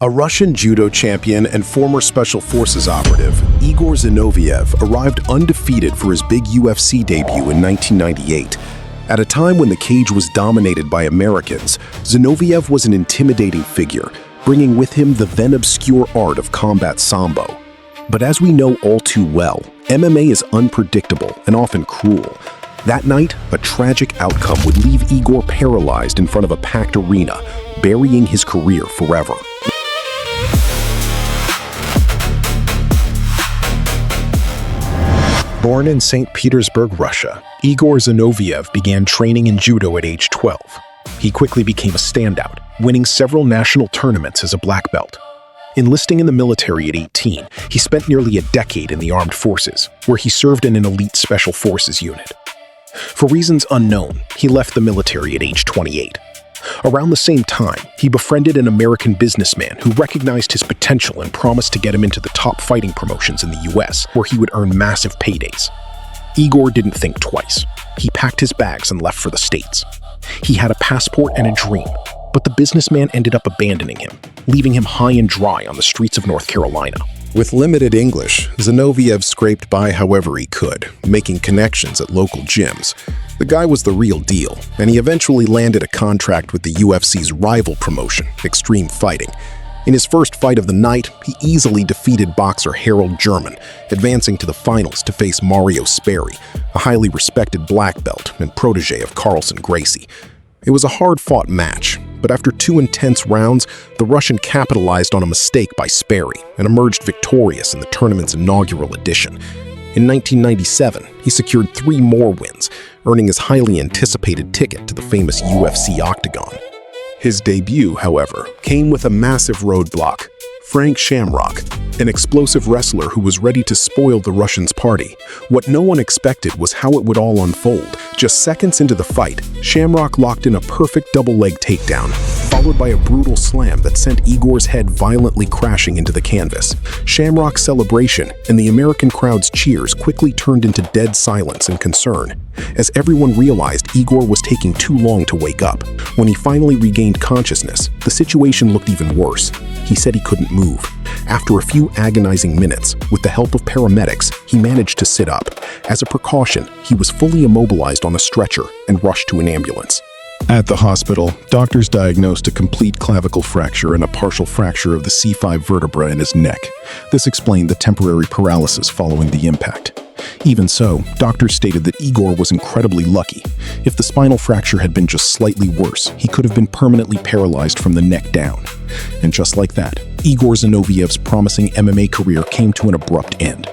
A Russian Judo champion and former Special Forces operative, Igor Zinoviev arrived undefeated for his big UFC debut in 1998. At a time when the cage was dominated by Americans, Zinoviev was an intimidating figure, bringing with him the then-obscure art of combat sambo. But as we know all too well, MMA is unpredictable and often cruel. That night, a tragic outcome would leave Igor paralyzed in front of a packed arena, burying his career forever. Born in St. Petersburg, Russia, Igor Zinoviev began training in judo at age 12. He quickly became a standout, winning several national tournaments as a black belt. Enlisting in the military at 18, he spent nearly a decade in the armed forces, where he served in an elite special forces unit. For reasons unknown, he left the military at age 28. Around the same time, he befriended an American businessman who recognized his potential and promised to get him into the top fighting promotions in the US, where he would earn massive paydays. Igor didn't think twice. He packed his bags and left for the States. He had a passport and a dream, but the businessman ended up abandoning him, leaving him high and dry on the streets of North Carolina. With limited English, Zinoviev scraped by however he could, making connections at local gyms. The guy was the real deal, and he eventually landed a contract with the UFC's rival promotion, Extreme Fighting. In his first fight of the night, he easily defeated boxer Harold German, advancing to the finals to face Mario Sperry, a highly respected black belt and protege of Carlson Gracie. It was a hard-fought match, but after 2 intense rounds, the Russian capitalized on a mistake by Sperry and emerged victorious in the tournament's inaugural edition. In 1997, he secured 3 more wins, earning his highly anticipated ticket to the famous UFC octagon. His debut, however, came with a massive roadblock. Shamrock, an explosive wrestler who was ready to spoil the Russians' party. What no one expected was how it would all unfold. Just seconds into the fight, Shamrock locked in a perfect double-leg takedown, followed by a brutal slam that sent Igor's head violently crashing into the canvas. Shamrock's celebration and the American crowd's cheers quickly turned into dead silence and concern, as everyone realized Igor was taking too long to wake up. When he finally regained consciousness, the situation looked even worse. He said he couldn't move. After a few agonizing minutes, with the help of paramedics, he managed to sit up. As a precaution, he was fully immobilized on a stretcher and rushed to an ambulance. At the hospital, doctors diagnosed a complete clavicle fracture and a partial fracture of the C5 vertebra in his neck. This explained the temporary paralysis following the impact. Even so, doctors stated that Igor was incredibly lucky. If the spinal fracture had been just slightly worse, he could have been permanently paralyzed from the neck down. And just like that, Igor Zinoviev's promising MMA career came to an abrupt end.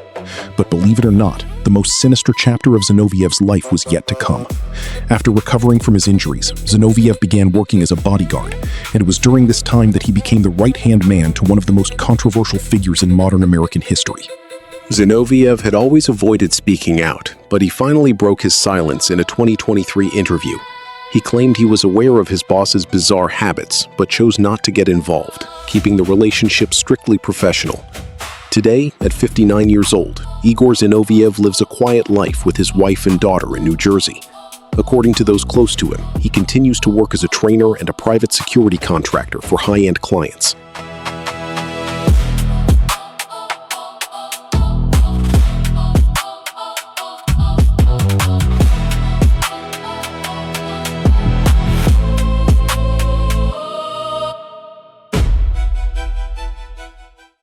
But believe it or not, the most sinister chapter of Zinoviev's life was yet to come. After recovering from his injuries, Zinoviev began working as a bodyguard, and it was during this time that he became the right-hand man to one of the most controversial figures in modern American history. Zinoviev had always avoided speaking out, but he finally broke his silence in a 2023 interview. He claimed he was aware of his boss's bizarre habits, but chose not to get involved, keeping the relationship strictly professional. Today, at 59 years old, Igor Zinoviev lives a quiet life with his wife and daughter in New Jersey. According to those close to him, he continues to work as a trainer and a private security contractor for high-end clients.